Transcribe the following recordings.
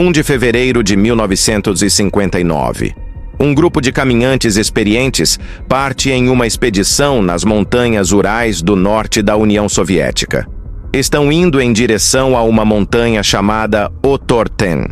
1 de fevereiro de 1959. Um grupo de caminhantes experientes parte em uma expedição nas montanhas Urais do norte da União Soviética. Estão indo em direção a uma montanha chamada Otorten.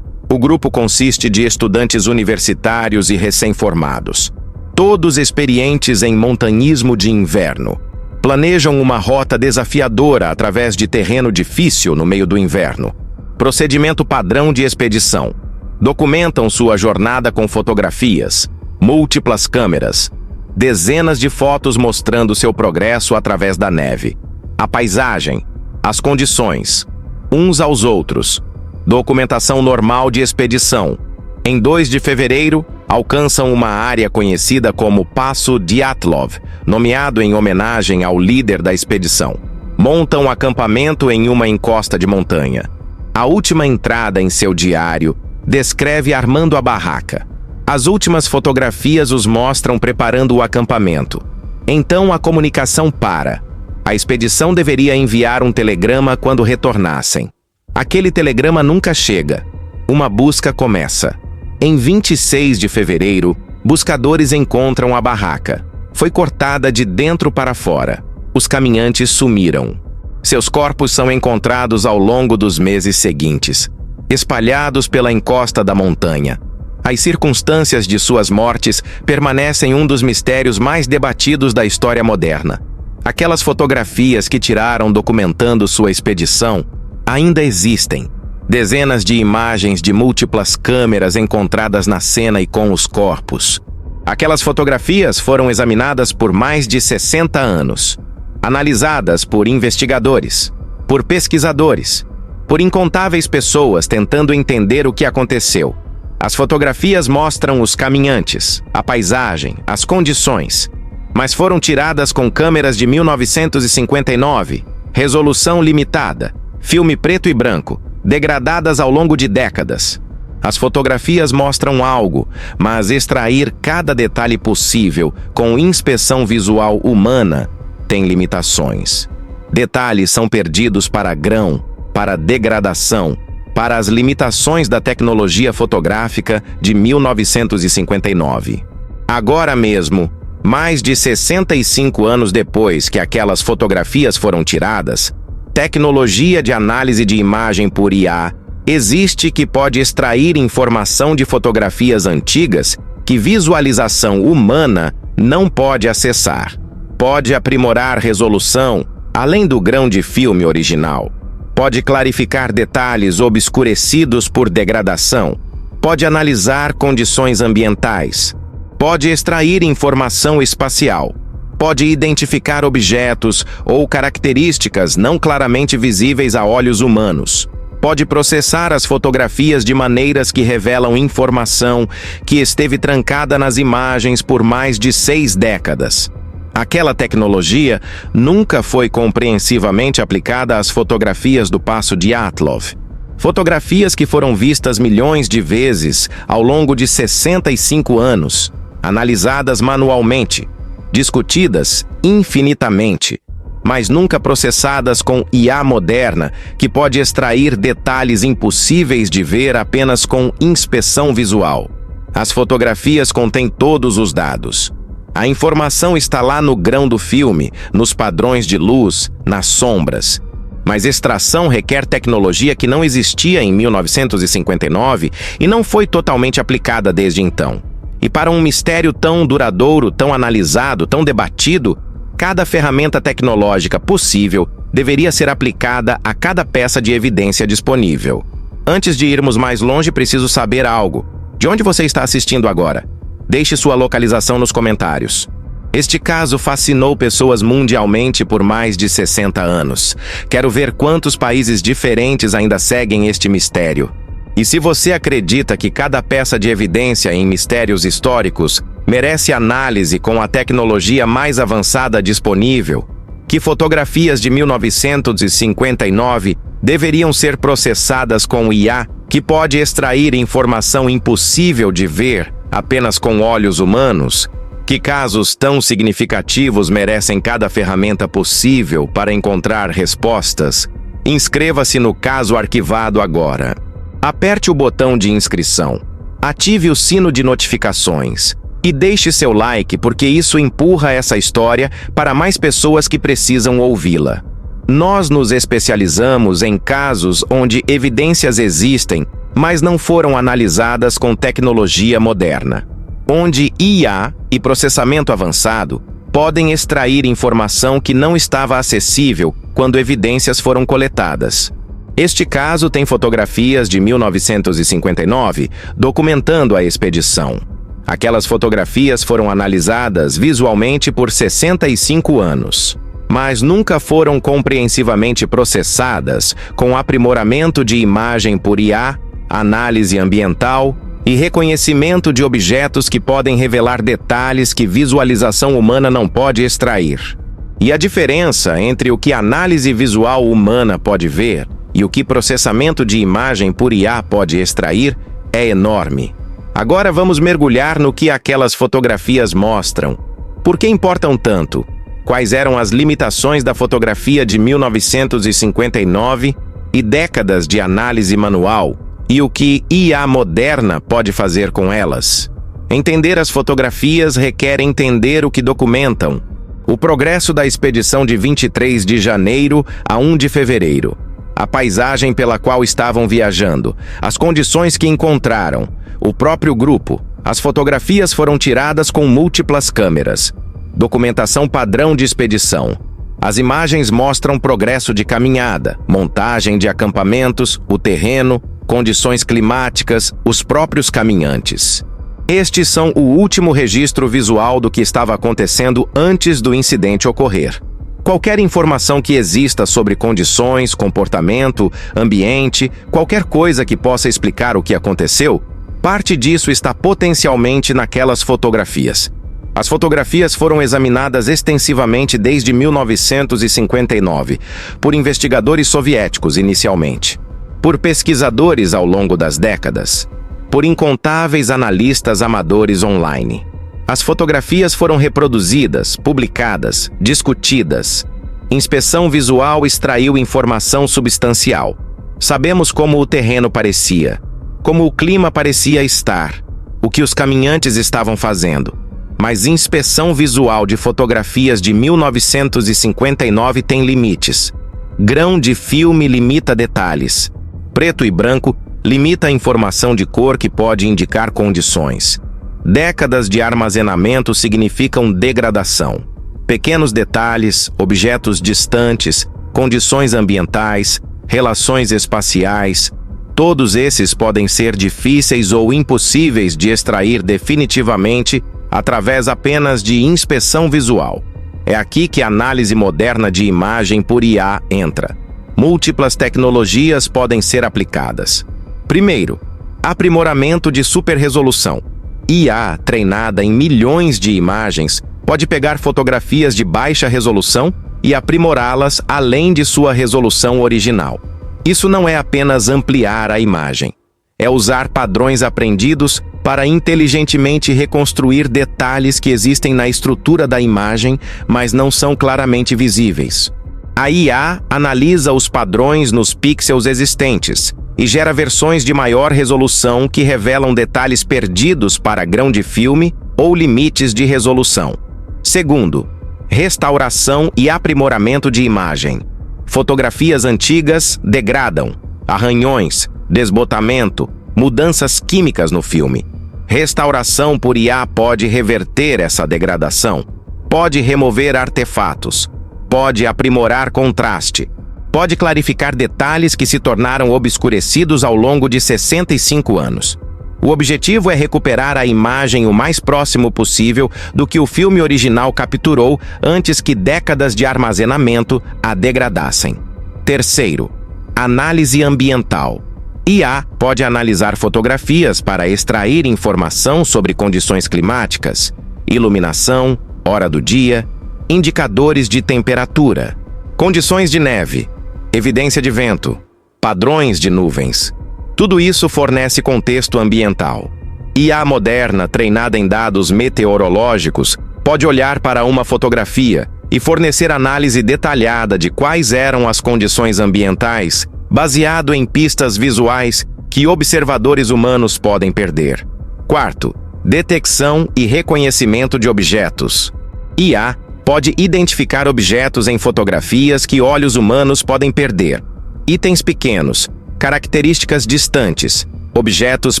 O grupo consiste de estudantes universitários e recém-formados, todos experientes em montanhismo de inverno. Planejam uma rota desafiadora através de terreno difícil no meio do inverno. Procedimento padrão de expedição. Documentam sua jornada com fotografias, múltiplas câmeras, dezenas de fotos mostrando seu progresso através da neve, a paisagem, as condições, uns aos outros. Documentação normal de expedição. Em 2 de fevereiro, alcançam uma área conhecida como Passo Dyatlov, nomeado em homenagem ao líder da expedição. Montam acampamento em uma encosta de montanha. A última entrada em seu diário descreve armando a barraca. As últimas fotografias os mostram preparando o acampamento. Então a comunicação para. A expedição deveria enviar um telegrama quando retornassem. Aquele telegrama nunca chega. Uma busca começa. Em 26 de fevereiro, buscadores encontram a barraca. Foi cortada de dentro para fora. Os caminhantes sumiram. Seus corpos são encontrados ao longo dos meses seguintes, espalhados pela encosta da montanha. As circunstâncias de suas mortes permanecem um dos mistérios mais debatidos da história moderna. Aquelas fotografias que tiraram documentando sua expedição ainda existem. Dezenas de imagens de múltiplas câmeras encontradas na cena e com os corpos. Aquelas fotografias foram examinadas por mais de 60 anos. Analisadas por investigadores, por pesquisadores, por incontáveis pessoas tentando entender o que aconteceu. As fotografias mostram os caminhantes, a paisagem, as condições, mas foram tiradas com câmeras de 1959, resolução limitada, filme preto e branco, degradadas ao longo de décadas. As fotografias mostram algo, mas extrair cada detalhe possível com inspeção visual humana tem limitações. Detalhes são perdidos para grão, para degradação, para as limitações da tecnologia fotográfica de 1959. Agora mesmo, mais de 65 anos depois que aquelas fotografias foram tiradas, tecnologia de análise de imagem por IA existe que pode extrair informação de fotografias antigas que visualização humana não pode acessar. Pode aprimorar resolução, além do grão de filme original. Pode clarificar detalhes obscurecidos por degradação. Pode analisar condições ambientais. Pode extrair informação espacial. Pode identificar objetos ou características não claramente visíveis a olhos humanos. Pode processar as fotografias de maneiras que revelam informação que esteve trancada nas imagens por mais de 6 décadas. Aquela tecnologia nunca foi compreensivamente aplicada às fotografias do Passo Dyatlov. Fotografias que foram vistas milhões de vezes ao longo de 65 anos, analisadas manualmente, discutidas infinitamente, mas nunca processadas com IA moderna, que pode extrair detalhes impossíveis de ver apenas com inspeção visual. As fotografias contêm todos os dados. A informação está lá no grão do filme, nos padrões de luz, nas sombras. Mas extração requer tecnologia que não existia em 1959 e não foi totalmente aplicada desde então. E para um mistério tão duradouro, tão analisado, tão debatido, cada ferramenta tecnológica possível deveria ser aplicada a cada peça de evidência disponível. Antes de irmos mais longe, preciso saber algo. De onde você está assistindo agora? Deixe sua localização nos comentários. Este caso fascinou pessoas mundialmente por mais de 60 anos. Quero ver quantos países diferentes ainda seguem este mistério. E se você acredita que cada peça de evidência em mistérios históricos merece análise com a tecnologia mais avançada disponível, que fotografias de 1959 deveriam ser processadas com IA, que pode extrair informação impossível de ver apenas com olhos humanos, que casos tão significativos merecem cada ferramenta possível para encontrar respostas, inscreva-se no caso arquivado agora. Aperte o botão de inscrição, ative o sino de notificações e deixe seu like, porque isso empurra essa história para mais pessoas que precisam ouvi-la. Nós nos especializamos em casos onde evidências existem, mas não foram analisadas com tecnologia moderna, onde IA e processamento avançado podem extrair informação que não estava acessível quando evidências foram coletadas. Este caso tem fotografias de 1959 documentando a expedição. Aquelas fotografias foram analisadas visualmente por 65 anos, mas nunca foram compreensivamente processadas com aprimoramento de imagem por IA, análise ambiental e reconhecimento de objetos que podem revelar detalhes que visualização humana não pode extrair. E a diferença entre o que análise visual humana pode ver e o que processamento de imagem por IA pode extrair é enorme. Agora vamos mergulhar no que aquelas fotografias mostram. Por que importam tanto? Quais eram as limitações da fotografia de 1959 e décadas de análise manual? E o que IA moderna pode fazer com elas? Entender as fotografias requer entender o que documentam. O progresso da expedição de 23 de janeiro a 1 de fevereiro. A paisagem pela qual estavam viajando, as condições que encontraram, o próprio grupo. As fotografias foram tiradas com múltiplas câmeras. Documentação padrão de expedição. As imagens mostram progresso de caminhada, montagem de acampamentos, o terreno, condições climáticas, os próprios caminhantes. Estes são o último registro visual do que estava acontecendo antes do incidente ocorrer. Qualquer informação que exista sobre condições, comportamento, ambiente, qualquer coisa que possa explicar o que aconteceu, parte disso está potencialmente naquelas fotografias. As fotografias foram examinadas extensivamente desde 1959, por investigadores soviéticos inicialmente, por pesquisadores ao longo das décadas, por incontáveis analistas amadores online. As fotografias foram reproduzidas, publicadas, discutidas. Inspeção visual extraiu informação substancial. Sabemos como o terreno parecia, como o clima parecia estar, o que os caminhantes estavam fazendo. Mas inspeção visual de fotografias de 1959 tem limites. Grão de filme limita detalhes. Preto e branco limita a informação de cor que pode indicar condições. Décadas de armazenamento significam degradação. Pequenos detalhes, objetos distantes, condições ambientais, relações espaciais, todos esses podem ser difíceis ou impossíveis de extrair definitivamente através apenas de inspeção visual. É aqui que a análise moderna de imagem por IA entra. Múltiplas tecnologias podem ser aplicadas. Primeiro, aprimoramento de superresolução. IA, treinada em milhões de imagens, pode pegar fotografias de baixa resolução e aprimorá-las além de sua resolução original. Isso não é apenas ampliar a imagem. É usar padrões aprendidos para inteligentemente reconstruir detalhes que existem na estrutura da imagem, mas não são claramente visíveis. A IA analisa os padrões nos pixels existentes e gera versões de maior resolução que revelam detalhes perdidos para grão de filme ou limites de resolução. Segundo, restauração e aprimoramento de imagem. Fotografias antigas degradam, arranhões, desbotamento, mudanças químicas no filme. Restauração por IA pode reverter essa degradação, pode remover artefatos, pode aprimorar contraste, pode clarificar detalhes que se tornaram obscurecidos ao longo de 65 anos. O objetivo é recuperar a imagem o mais próximo possível do que o filme original capturou antes que décadas de armazenamento a degradassem. Terceiro, análise ambiental. IA pode analisar fotografias para extrair informação sobre condições climáticas, iluminação, hora do dia, indicadores de temperatura, condições de neve, evidência de vento, padrões de nuvens. Tudo isso fornece contexto ambiental. IA moderna, treinada em dados meteorológicos, pode olhar para uma fotografia e fornecer análise detalhada de quais eram as condições ambientais, baseado em pistas visuais que observadores humanos podem perder. Quarto, detecção e reconhecimento de objetos. IA pode identificar objetos em fotografias que olhos humanos podem perder. Itens pequenos, características distantes, objetos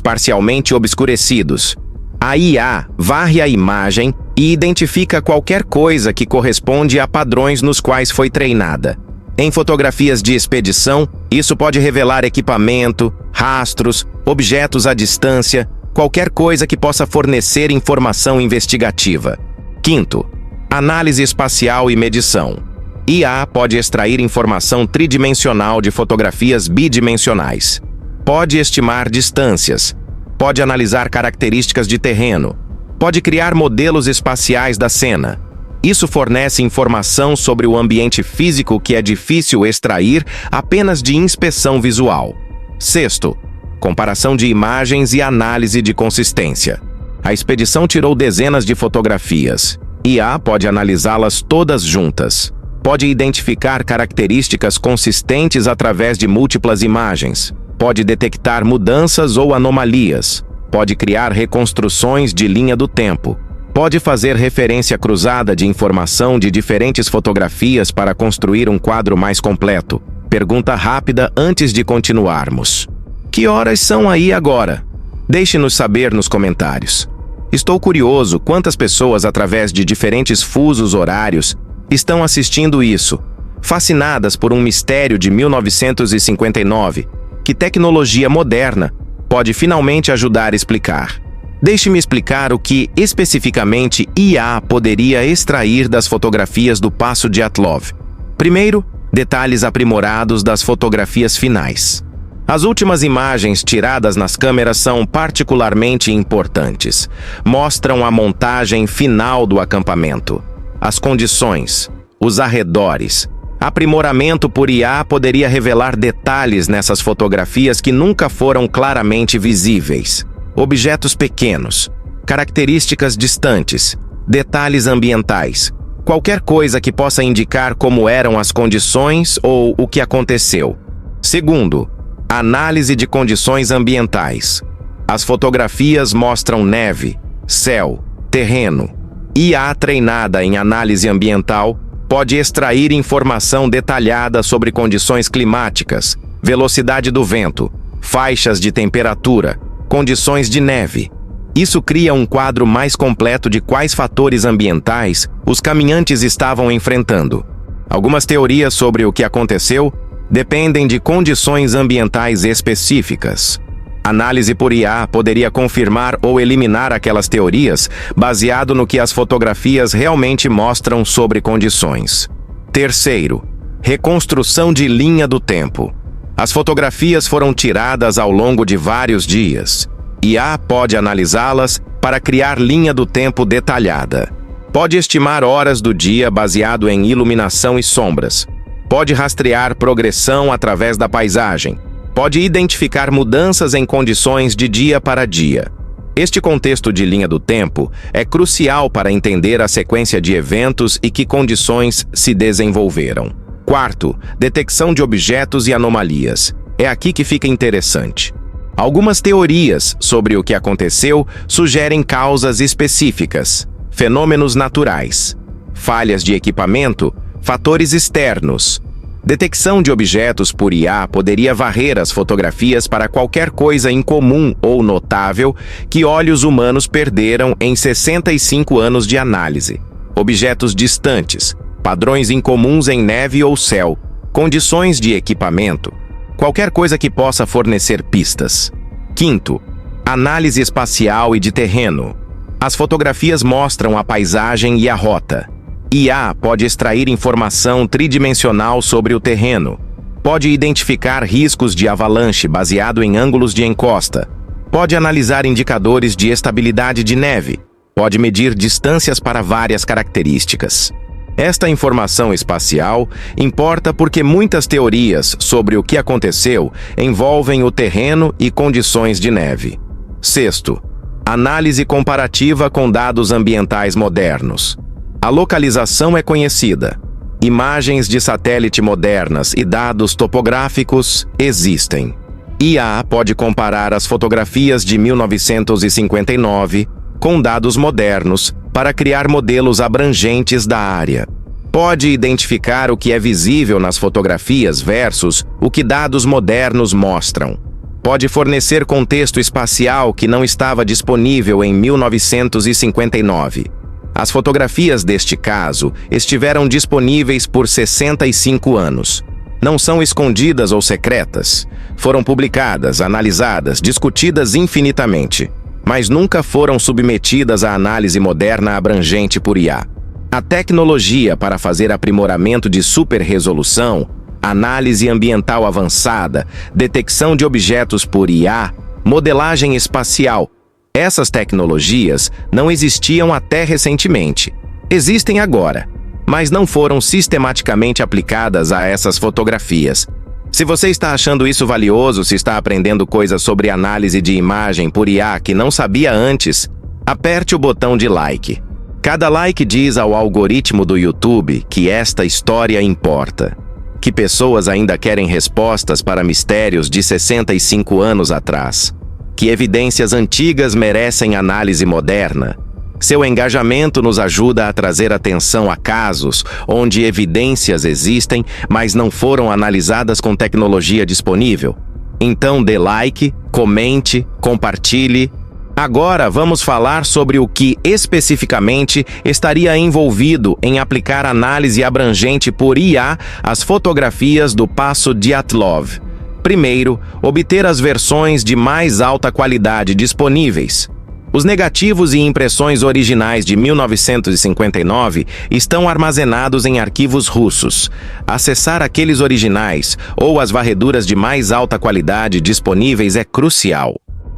parcialmente obscurecidos. A IA varre a imagem e identifica qualquer coisa que corresponde a padrões nos quais foi treinada. Em fotografias de expedição, isso pode revelar equipamento, rastros, objetos à distância, qualquer coisa que possa fornecer informação investigativa. Quinto, análise espacial e medição. IA pode extrair informação tridimensional de fotografias bidimensionais. Pode estimar distâncias. Pode analisar características de terreno. Pode criar modelos espaciais da cena. Isso fornece informação sobre o ambiente físico que é difícil extrair apenas de inspeção visual. Sexto, comparação de imagens e análise de consistência. A expedição tirou dezenas de fotografias. IA pode analisá-las todas juntas. Pode identificar características consistentes através de múltiplas imagens. Pode detectar mudanças ou anomalias. Pode criar reconstruções de linha do tempo. Pode fazer referência cruzada de informação de diferentes fotografias para construir um quadro mais completo. Pergunta rápida antes de continuarmos. Que horas são aí agora? Deixe-nos saber nos comentários. Estou curioso quantas pessoas, através de diferentes fusos horários, estão assistindo isso, fascinadas por um mistério de 1959, que tecnologia moderna pode finalmente ajudar a explicar. Deixe-me explicar o que, especificamente, IA poderia extrair das fotografias do Passo Dyatlov. Primeiro, detalhes aprimorados das fotografias finais. As últimas imagens tiradas nas câmeras são particularmente importantes. Mostram a montagem final do acampamento, as condições, os arredores. Aprimoramento por IA poderia revelar detalhes nessas fotografias que nunca foram claramente visíveis. Objetos pequenos, características distantes, detalhes ambientais, qualquer coisa que possa indicar como eram as condições ou o que aconteceu. Segundo, análise de condições ambientais. As fotografias mostram neve, céu, terreno. IA treinada em análise ambiental pode extrair informação detalhada sobre condições climáticas, velocidade do vento, faixas de temperatura, condições de neve. Isso cria um quadro mais completo de quais fatores ambientais os caminhantes estavam enfrentando. Algumas teorias sobre o que aconteceu dependem de condições ambientais específicas. Análise por IA poderia confirmar ou eliminar aquelas teorias baseado no que as fotografias realmente mostram sobre condições. Terceiro, reconstrução de linha do tempo. As fotografias foram tiradas ao longo de vários dias. IA pode analisá-las para criar linha do tempo detalhada. Pode estimar horas do dia baseado em iluminação e sombras. Pode rastrear progressão através da paisagem. Pode identificar mudanças em condições de dia para dia. Este contexto de linha do tempo é crucial para entender a sequência de eventos e que condições se desenvolveram. Quarto, detecção de objetos e anomalias. É aqui que fica interessante. Algumas teorias sobre o que aconteceu sugerem causas específicas, fenômenos naturais, falhas de equipamento, fatores externos. Detecção de objetos por IA poderia varrer as fotografias para qualquer coisa incomum ou notável que olhos humanos perderam em 65 anos de análise. Objetos distantes, padrões incomuns em neve ou céu, condições de equipamento, qualquer coisa que possa fornecer pistas. Quinto, análise espacial e de terreno. As fotografias mostram a paisagem e a rota. IA pode extrair informação tridimensional sobre o terreno. Pode identificar riscos de avalanche baseado em ângulos de encosta. Pode analisar indicadores de estabilidade de neve. Pode medir distâncias para várias características. Esta informação espacial importa porque muitas teorias sobre o que aconteceu envolvem o terreno e condições de neve. Sexto, análise comparativa com dados ambientais modernos. A localização é conhecida. Imagens de satélite modernas e dados topográficos existem. IA pode comparar as fotografias de 1959 com dados modernos para criar modelos abrangentes da área. Pode identificar o que é visível nas fotografias versus o que dados modernos mostram. Pode fornecer contexto espacial que não estava disponível em 1959. As fotografias deste caso estiveram disponíveis por 65 anos. Não são escondidas ou secretas. Foram publicadas, analisadas, discutidas infinitamente, mas nunca foram submetidas à análise moderna abrangente por IA. A tecnologia para fazer aprimoramento de superresolução, análise ambiental avançada, detecção de objetos por IA, modelagem espacial, essas tecnologias não existiam até recentemente. Existem agora, mas não foram sistematicamente aplicadas a essas fotografias. Se você está achando isso valioso, se está aprendendo coisas sobre análise de imagem por IA que não sabia antes, aperte o botão de like. Cada like diz ao algoritmo do YouTube que esta história importa, que pessoas ainda querem respostas para mistérios de 65 anos atrás, que evidências antigas merecem análise moderna. Seu engajamento nos ajuda a trazer atenção a casos onde evidências existem, mas não foram analisadas com tecnologia disponível. Então dê like, comente, compartilhe. Agora vamos falar sobre o que especificamente estaria envolvido em aplicar análise abrangente por IA às fotografias do Passo Dyatlov. Primeiro, obter as versões de mais alta qualidade disponíveis. Os negativos e impressões originais de 1959 estão armazenados em arquivos russos. Acessar aqueles originais ou as varreduras de mais alta qualidade disponíveis é crucial.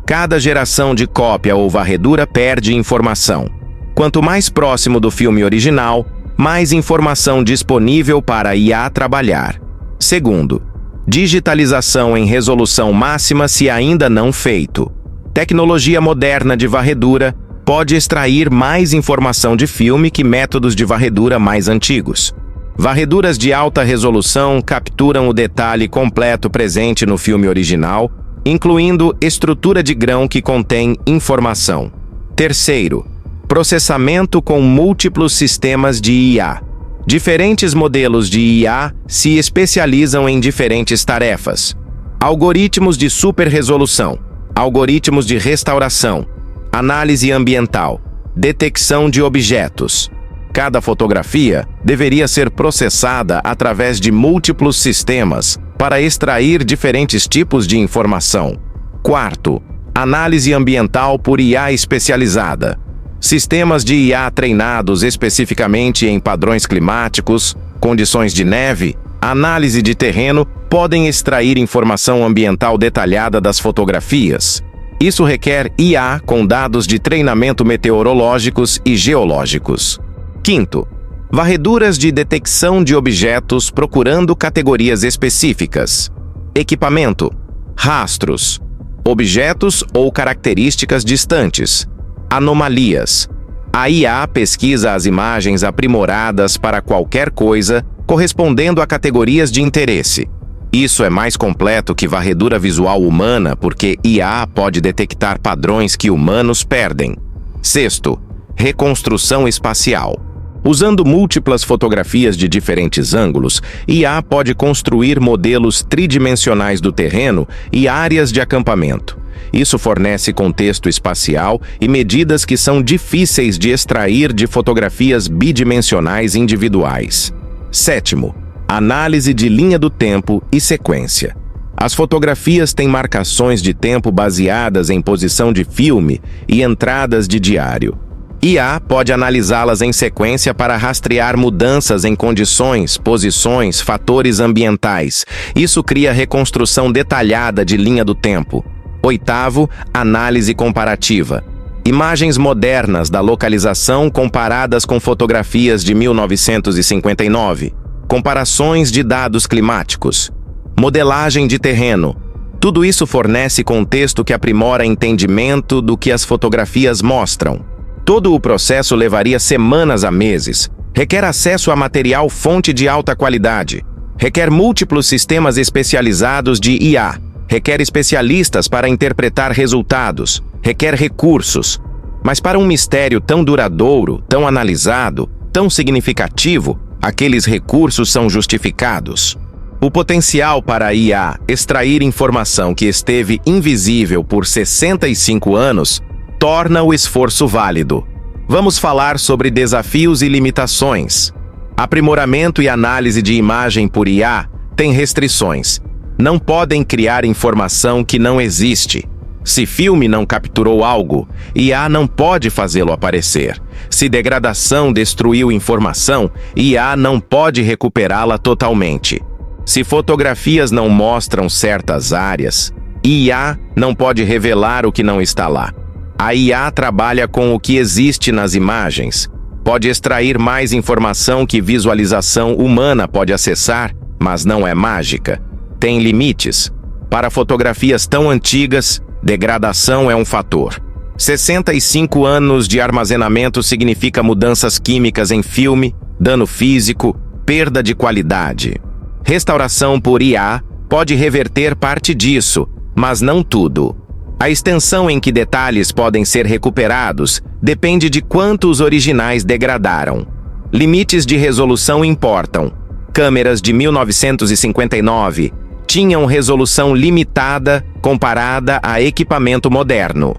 Cada geração de cópia ou varredura perde informação. Quanto mais próximo do filme original, mais informação disponível para a IA trabalhar. Segundo, digitalização em resolução máxima se ainda não feito. Tecnologia moderna de varredura pode extrair mais informação de filme que métodos de varredura mais antigos. Varreduras de alta resolução capturam o detalhe completo presente no filme original, incluindo estrutura de grão que contém informação. Terceiro, processamento com múltiplos sistemas de IA. Diferentes modelos de IA se especializam em diferentes tarefas. Algoritmos de superresolução, algoritmos de restauração, análise ambiental, detecção de objetos. Cada fotografia deveria ser processada através de múltiplos sistemas para extrair diferentes tipos de informação. Quarto, análise ambiental por IA especializada. Sistemas de IA treinados especificamente em padrões climáticos, condições de neve, análise de terreno podem extrair informação ambiental detalhada das fotografias. Isso requer IA com dados de treinamento meteorológicos e geológicos. Quinto, varreduras de detecção de objetos procurando categorias específicas. Equipamento, rastros, objetos ou características distantes, anomalias. A IA pesquisa as imagens aprimoradas para qualquer coisa correspondendo a categorias de interesse. Isso é mais completo que varredura visual humana porque IA pode detectar padrões que humanos perdem. Sexto, reconstrução espacial. Usando múltiplas fotografias de diferentes ângulos, IA pode construir modelos tridimensionais do terreno e áreas de acampamento. Isso fornece contexto espacial e medidas que são difíceis de extrair de fotografias bidimensionais individuais. Sétimo, análise de linha do tempo e sequência. As fotografias têm marcações de tempo baseadas em posição de filme e entradas de diário. IA pode analisá-las em sequência para rastrear mudanças em condições, posições, fatores ambientais. Isso cria reconstrução detalhada de linha do tempo. Oitavo, análise comparativa. Imagens modernas da localização comparadas com fotografias de 1959. Comparações de dados climáticos. Modelagem de terreno. Tudo isso fornece contexto que aprimora entendimento do que as fotografias mostram. Todo o processo levaria semanas a meses. Requer acesso a material fonte de alta qualidade. Requer múltiplos sistemas especializados de IA. requer especialistas para interpretar resultados, requer recursos. Mas para um mistério tão duradouro, tão analisado, tão significativo, aqueles recursos são justificados. O potencial para a IA extrair informação que esteve invisível por 65 anos torna o esforço válido. Vamos falar sobre desafios e limitações. Aprimoramento e análise de imagem por IA têm restrições. Não podem criar informação que não existe. Se filme não capturou algo, IA não pode fazê-lo aparecer. Se degradação destruiu informação, IA não pode recuperá-la totalmente. Se fotografias não mostram certas áreas, IA não pode revelar o que não está lá. A IA trabalha com o que existe nas imagens. Pode extrair mais informação que visualização humana pode acessar, mas não é mágica. Tem limites. Para fotografias tão antigas, degradação é um fator. 65 anos de armazenamento significa mudanças químicas em filme, dano físico, perda de qualidade. Restauração por IA pode reverter parte disso, mas não tudo. A extensão em que detalhes podem ser recuperados depende de quanto os originais degradaram. Limites de resolução importam. Câmeras de 1959 tinham resolução limitada comparada a equipamento moderno.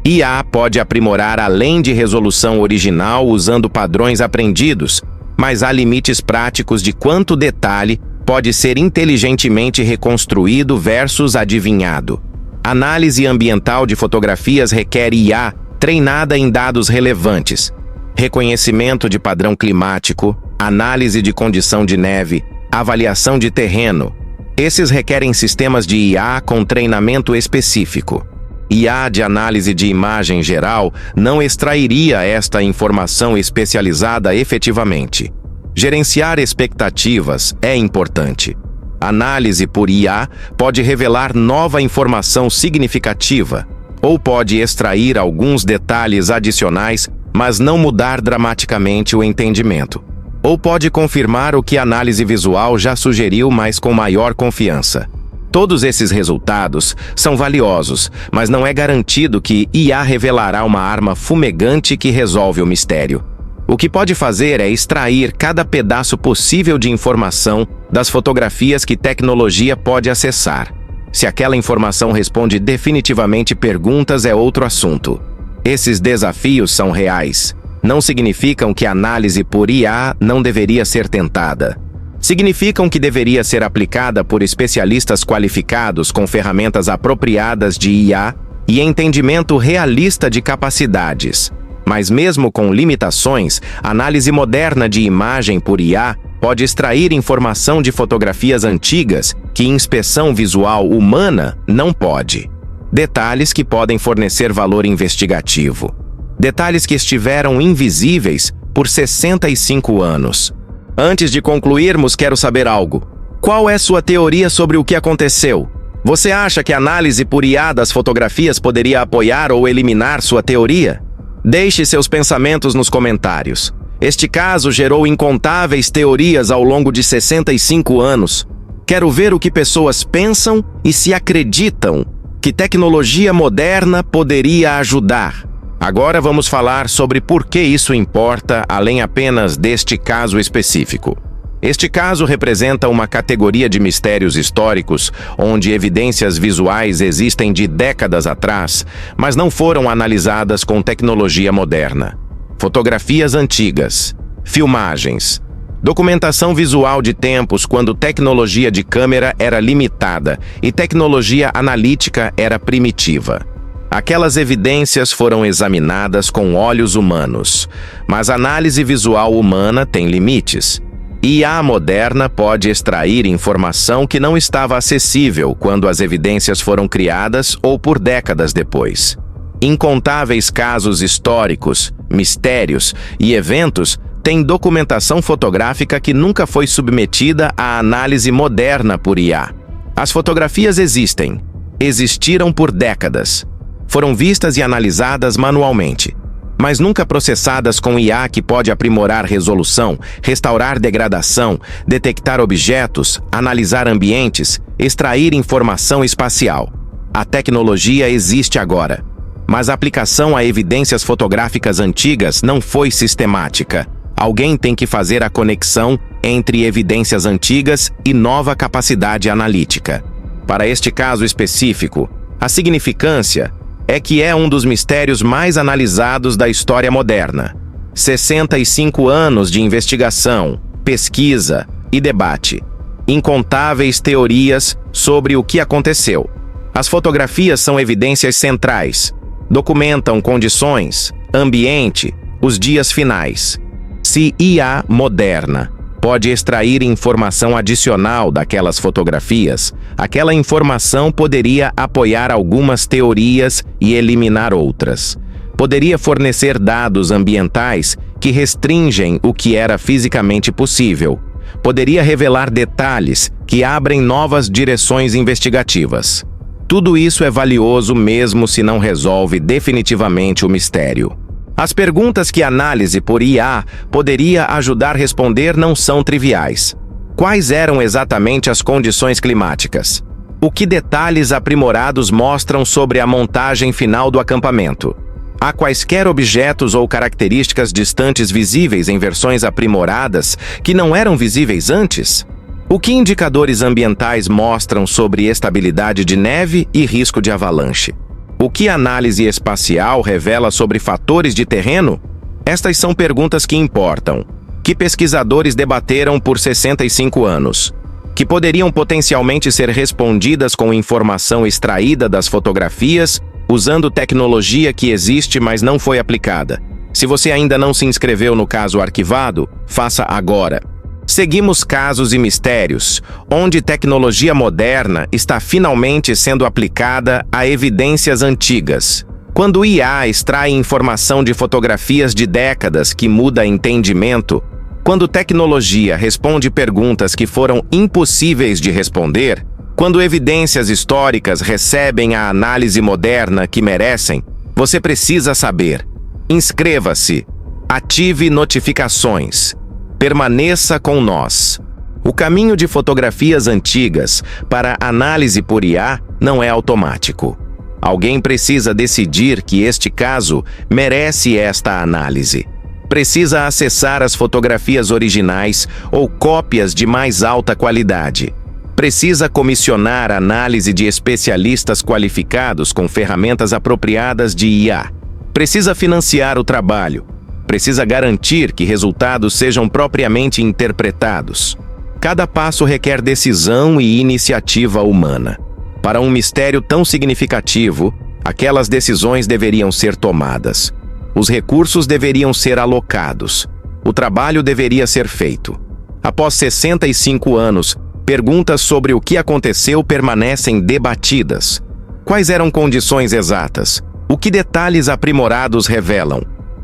IA pode aprimorar além de resolução original usando padrões aprendidos, mas há limites práticos de quanto detalhe pode ser inteligentemente reconstruído versus adivinhado. Análise ambiental de fotografias requer IA treinada em dados relevantes. Reconhecimento de padrão climático, análise de condição de neve, avaliação de terreno. Esses requerem sistemas de IA com treinamento específico. IA de análise de imagem geral não extrairia esta informação especializada efetivamente. Gerenciar expectativas é importante. Análise por IA pode revelar nova informação significativa, ou pode extrair alguns detalhes adicionais, mas não mudar dramaticamente o entendimento. Ou pode confirmar o que a análise visual já sugeriu, mas com maior confiança. Todos esses resultados são valiosos, mas não é garantido que IA revelará uma arma fumegante que resolve o mistério. O que pode fazer é extrair cada pedaço possível de informação das fotografias que tecnologia pode acessar. Se aquela informação responde definitivamente perguntas, é outro assunto. Esses desafios são reais. Não significam que a análise por IA não deveria ser tentada. Significam que deveria ser aplicada por especialistas qualificados com ferramentas apropriadas de IA e entendimento realista de capacidades. Mas mesmo com limitações, a análise moderna de imagem por IA pode extrair informação de fotografias antigas que inspeção visual humana não pode. Detalhes que podem fornecer valor investigativo. Detalhes que estiveram invisíveis por 65 anos. Antes de concluirmos, quero saber algo. Qual é sua teoria sobre o que aconteceu? Você acha que a análise por IA das fotografias poderia apoiar ou eliminar sua teoria? Deixe seus pensamentos nos comentários. Este caso gerou incontáveis teorias ao longo de 65 anos. Quero ver o que pessoas pensam e se acreditam que tecnologia moderna poderia ajudar. Agora vamos falar sobre por que isso importa além apenas deste caso específico. Este caso representa uma categoria de mistérios históricos onde evidências visuais existem de décadas atrás, mas não foram analisadas com tecnologia moderna. Fotografias antigas, filmagens, documentação visual de tempos quando tecnologia de câmera era limitada e tecnologia analítica era primitiva. Aquelas evidências foram examinadas com olhos humanos, mas a análise visual humana tem limites. IA moderna pode extrair informação que não estava acessível quando as evidências foram criadas ou por décadas depois. Incontáveis casos históricos, mistérios e eventos têm documentação fotográfica que nunca foi submetida à análise moderna por IA. As fotografias existiram por décadas. Foram vistas e analisadas manualmente, mas nunca processadas com IA que pode aprimorar resolução, restaurar degradação, detectar objetos, analisar ambientes, extrair informação espacial. A tecnologia existe agora, mas a aplicação a evidências fotográficas antigas não foi sistemática. Alguém tem que fazer a conexão entre evidências antigas e nova capacidade analítica. Para este caso específico, a significância é que é um dos mistérios mais analisados da história moderna. 65 anos de investigação, pesquisa e debate. Incontáveis teorias sobre o que aconteceu. As fotografias são evidências centrais. Documentam condições, ambiente, os dias finais. Se IA moderna pode extrair informação adicional daquelas fotografias, aquela informação poderia apoiar algumas teorias e eliminar outras. Poderia fornecer dados ambientais que restringem o que era fisicamente possível. Poderia revelar detalhes que abrem novas direções investigativas. Tudo isso é valioso mesmo se não resolve definitivamente o mistério. As perguntas que a análise por IA poderia ajudar a responder não são triviais. Quais eram exatamente as condições climáticas? O que detalhes aprimorados mostram sobre a montagem final do acampamento? Há quaisquer objetos ou características distantes visíveis em versões aprimoradas que não eram visíveis antes? O que indicadores ambientais mostram sobre estabilidade de neve e risco de avalanche? O que a análise espacial revela sobre fatores de terreno? Estas são perguntas que importam, que pesquisadores debateram por 65 anos, que poderiam potencialmente ser respondidas com informação extraída das fotografias, usando tecnologia que existe mas não foi aplicada. Se você ainda não se inscreveu no caso arquivado, faça agora. Seguimos casos e mistérios, onde tecnologia moderna está finalmente sendo aplicada a evidências antigas. Quando IA extrai informação de fotografias de décadas que muda entendimento, quando tecnologia responde perguntas que foram impossíveis de responder, quando evidências históricas recebem a análise moderna que merecem, você precisa saber. Inscreva-se, ative notificações. Permaneça com nós. O caminho de fotografias antigas para análise por IA não é automático. Alguém precisa decidir que este caso merece esta análise. Precisa acessar as fotografias originais ou cópias de mais alta qualidade. Precisa comissionar análise de especialistas qualificados com ferramentas apropriadas de IA. Precisa financiar o trabalho. Precisa garantir que resultados sejam propriamente interpretados. Cada passo requer decisão e iniciativa humana. Para um mistério tão significativo, aquelas decisões deveriam ser tomadas. Os recursos deveriam ser alocados. O trabalho deveria ser feito. Após 65 anos, perguntas sobre o que aconteceu permanecem debatidas. Quais eram condições exatas? O que detalhes aprimorados revelam?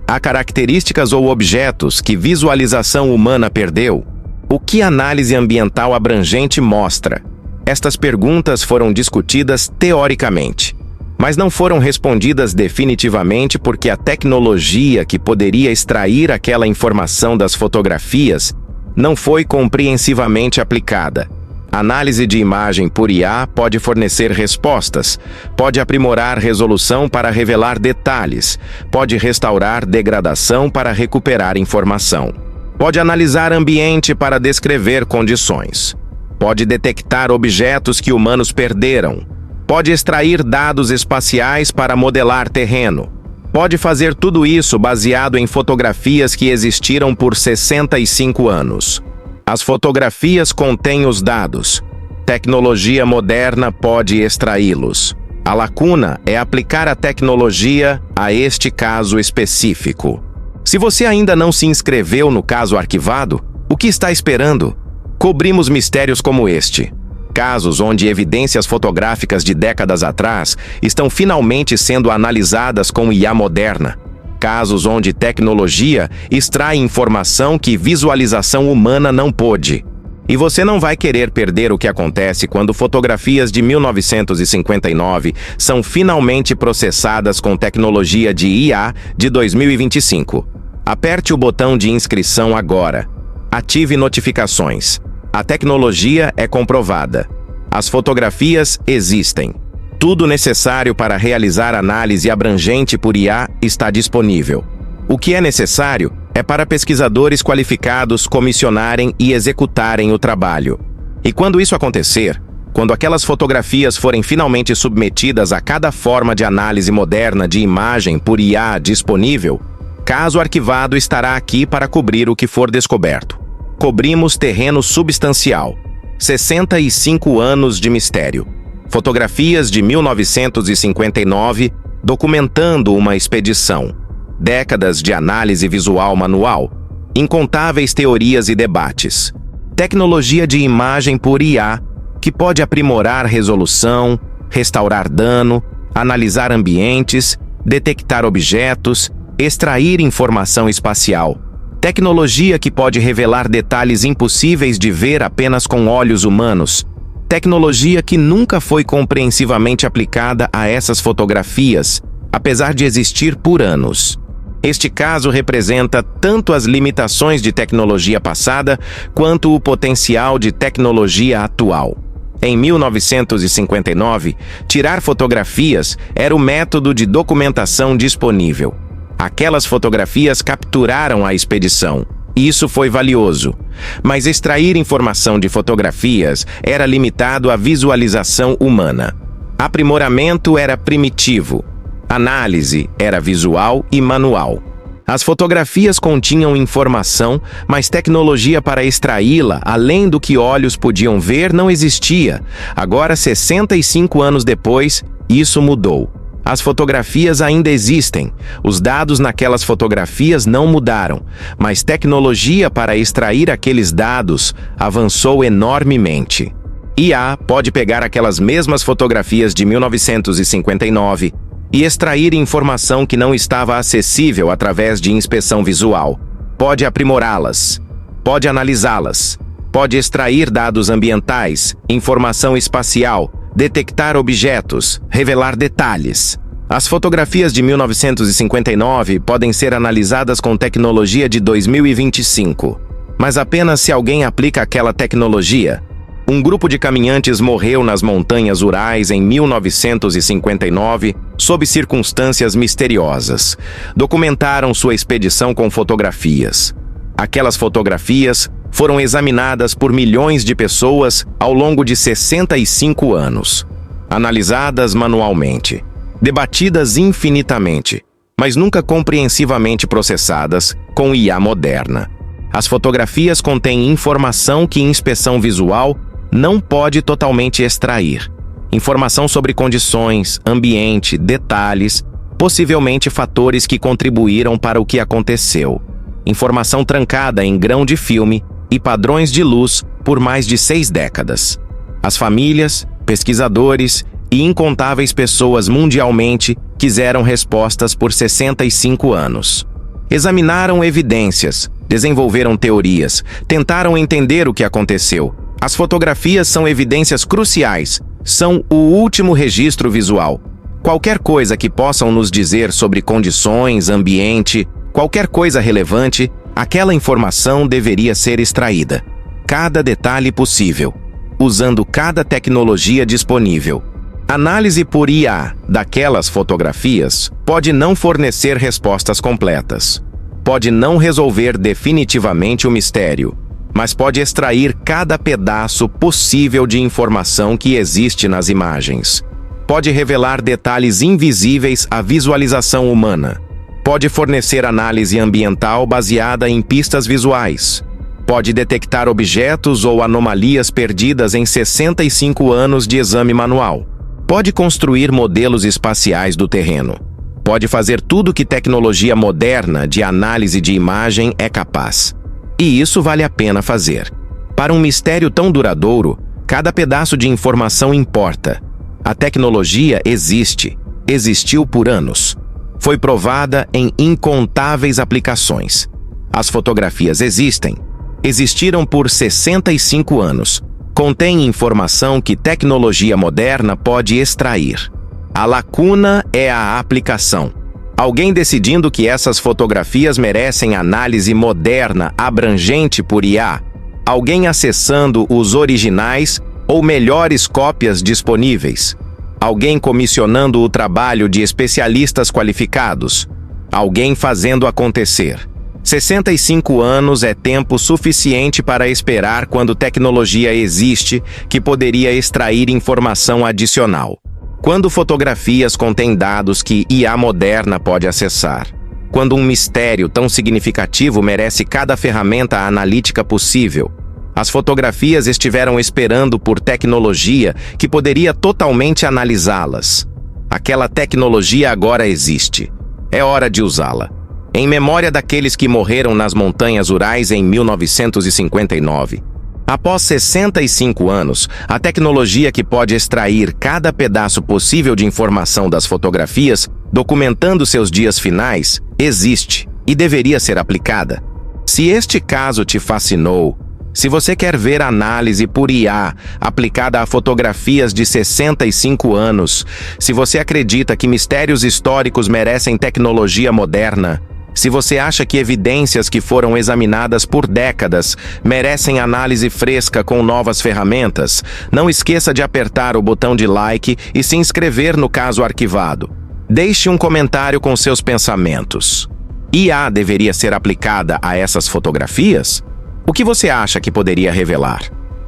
Há características ou objetos que visualização humana perdeu? O que análise ambiental abrangente mostra? Estas perguntas foram discutidas teoricamente, mas não foram respondidas definitivamente porque a tecnologia que poderia extrair aquela informação das fotografias não foi compreensivamente aplicada. Análise de imagem por IA pode fornecer respostas, pode aprimorar resolução para revelar detalhes, pode restaurar degradação para recuperar informação. Pode analisar ambiente para descrever condições. Pode detectar objetos que humanos perderam. Pode extrair dados espaciais para modelar terreno. Pode fazer tudo isso baseado em fotografias que existiram por 65 anos. As fotografias contêm os dados. Tecnologia moderna pode extraí-los. A lacuna é aplicar a tecnologia a este caso específico. Se você ainda não se inscreveu no caso arquivado, o que está esperando? Cobrimos mistérios como este. Casos onde evidências fotográficas de décadas atrás estão finalmente sendo analisadas com IA moderna. Casos onde tecnologia extrai informação que visualização humana não pôde. E você não vai querer perder o que acontece quando fotografias de 1959 são finalmente processadas com tecnologia de IA de 2025. Aperte o botão de inscrição agora. Ative notificações. A tecnologia é comprovada. As fotografias existem. Tudo necessário para realizar análise abrangente por IA está disponível. O que é necessário é para pesquisadores qualificados comissionarem e executarem o trabalho. E quando isso acontecer, quando aquelas fotografias forem finalmente submetidas a cada forma de análise moderna de imagem por IA disponível, caso arquivado estará aqui para cobrir o que for descoberto. Cobrimos terreno substancial. 65 anos de mistério. Fotografias de 1959 documentando uma expedição. Décadas de análise visual manual, incontáveis teorias e debates. Tecnologia de imagem por IA, que pode aprimorar resolução, restaurar dano, analisar ambientes, detectar objetos, extrair informação espacial. Tecnologia que pode revelar detalhes impossíveis de ver apenas com olhos humanos. Tecnologia que nunca foi compreensivamente aplicada a essas fotografias, apesar de existir por anos. Este caso representa tanto as limitações de tecnologia passada quanto o potencial de tecnologia atual. Em 1959, tirar fotografias era o método de documentação disponível. Aquelas fotografias capturaram a expedição. Isso foi valioso. Mas extrair informação de fotografias era limitado à visualização humana. Aprimoramento era primitivo. Análise era visual e manual. As fotografias continham informação, mas tecnologia para extraí-la, além do que olhos podiam ver, não existia. Agora, 65 anos depois, isso mudou. As fotografias ainda existem. Os dados naquelas fotografias não mudaram, mas tecnologia para extrair aqueles dados avançou enormemente. IA pode pegar aquelas mesmas fotografias de 1959 e extrair informação que não estava acessível através de inspeção visual. Pode aprimorá-las, pode analisá-las, pode extrair dados ambientais, informação espacial, detectar objetos, revelar detalhes. As fotografias de 1959 podem ser analisadas com tecnologia de 2025, mas apenas se alguém aplica aquela tecnologia. Um grupo de caminhantes morreu nas montanhas Urais em 1959 sob circunstâncias misteriosas. Documentaram sua expedição com fotografias. Aquelas fotografias foram examinadas por milhões de pessoas ao longo de 65 anos. Analisadas manualmente, debatidas infinitamente, mas nunca compreensivamente processadas com IA moderna. As fotografias contêm informação que inspeção visual não pode totalmente extrair. Informação sobre condições, ambiente, detalhes, possivelmente fatores que contribuíram para o que aconteceu. Informação trancada em grão de filme e padrões de luz por mais de 6 décadas. As famílias, pesquisadores e incontáveis pessoas mundialmente quiseram respostas por 65 anos. Examinaram evidências, desenvolveram teorias, tentaram entender o que aconteceu. As fotografias são evidências cruciais, são o último registro visual. Qualquer coisa que possam nos dizer sobre condições, ambiente, qualquer coisa relevante, aquela informação deveria ser extraída. Cada detalhe possível, usando cada tecnologia disponível. Análise por IA daquelas fotografias pode não fornecer respostas completas. Pode não resolver definitivamente o mistério, mas pode extrair cada pedaço possível de informação que existe nas imagens. Pode revelar detalhes invisíveis à visualização humana. Pode fornecer análise ambiental baseada em pistas visuais. Pode detectar objetos ou anomalias perdidas em 65 anos de exame manual. Pode construir modelos espaciais do terreno. Pode fazer tudo que tecnologia moderna de análise de imagem é capaz. E isso vale a pena fazer. Para um mistério tão duradouro, cada pedaço de informação importa. A tecnologia existiu por anos. Foi provada em incontáveis aplicações. As fotografias existem. existiram por 65 anos. Contém informação que tecnologia moderna pode extrair. A lacuna é a aplicação. Alguém decidindo que essas fotografias merecem análise moderna abrangente por IA. Alguém acessando os originais ou melhores cópias disponíveis. Alguém comissionando o trabalho de especialistas qualificados. Alguém fazendo acontecer. 65 anos é tempo suficiente para esperar quando tecnologia existe que poderia extrair informação adicional. Quando fotografias contêm dados que IA moderna pode acessar. Quando um mistério tão significativo merece cada ferramenta analítica possível. As fotografias estiveram esperando por tecnologia que poderia totalmente analisá-las. Aquela tecnologia agora existe. É hora de usá-la. Em memória daqueles que morreram nas montanhas Urais em 1959. Após 65 anos, a tecnologia que pode extrair cada pedaço possível de informação das fotografias, documentando seus dias finais, existe e deveria ser aplicada. Se este caso te fascinou, se você quer ver análise por IA aplicada a fotografias de 65 anos, se você acredita que mistérios históricos merecem tecnologia moderna, se você acha que evidências que foram examinadas por décadas merecem análise fresca com novas ferramentas, não esqueça de apertar o botão de like e se inscrever no caso arquivado. Deixe um comentário com seus pensamentos. IA deveria ser aplicada a essas fotografias? O que você acha que poderia revelar?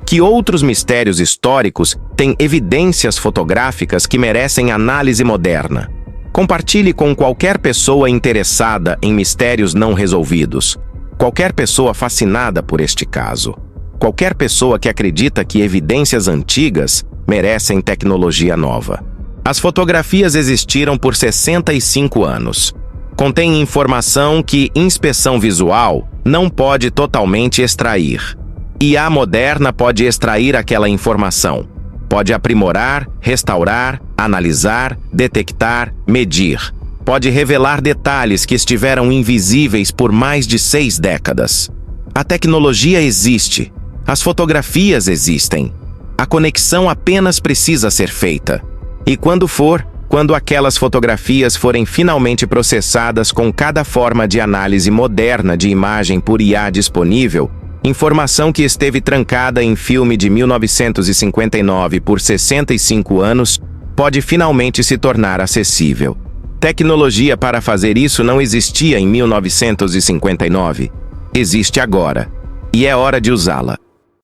Que outros mistérios históricos têm evidências fotográficas que merecem análise moderna? Compartilhe com qualquer pessoa interessada em mistérios não resolvidos. Qualquer pessoa fascinada por este caso. Qualquer pessoa que acredita que evidências antigas merecem tecnologia nova. As fotografias existiram por 65 anos. Contém informação que inspeção visual não pode totalmente extrair. IA moderna pode extrair aquela informação. Pode aprimorar, restaurar, analisar, detectar, medir. Pode revelar detalhes que estiveram invisíveis por mais de 6 décadas. A tecnologia existe. As fotografias existem. A conexão apenas precisa ser feita. E quando aquelas fotografias forem finalmente processadas com cada forma de análise moderna de imagem por IA disponível, informação que esteve trancada em filme de 1959 por 65 anos pode finalmente se tornar acessível. Tecnologia para fazer isso não existia em 1959. Existe agora. E é hora de usá-la.